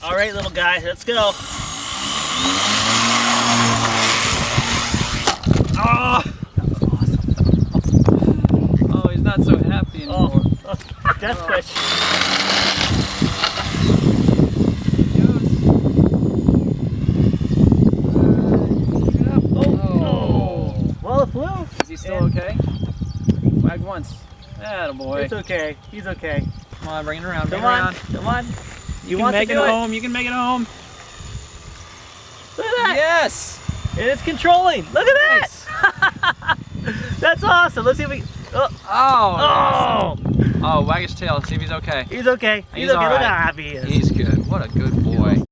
All right, little guy, let's go. Oh, Oh, he's not so happy anymore. death fish. Well, it flew. Is he still okay? Wag once. Attaboy. It's okay. He's okay. Come on, bring it around. Bring Come it on. around. Come on. You can make it home. You can make it home. Look at that. Yes. And it's controlling. Look at that. Nice. That's awesome. Let's see if we. Oh. Oh. Oh, wag his tail. See if he's okay. He's okay. He's okay. all Look right. how happy he is. He's good. What a good boy.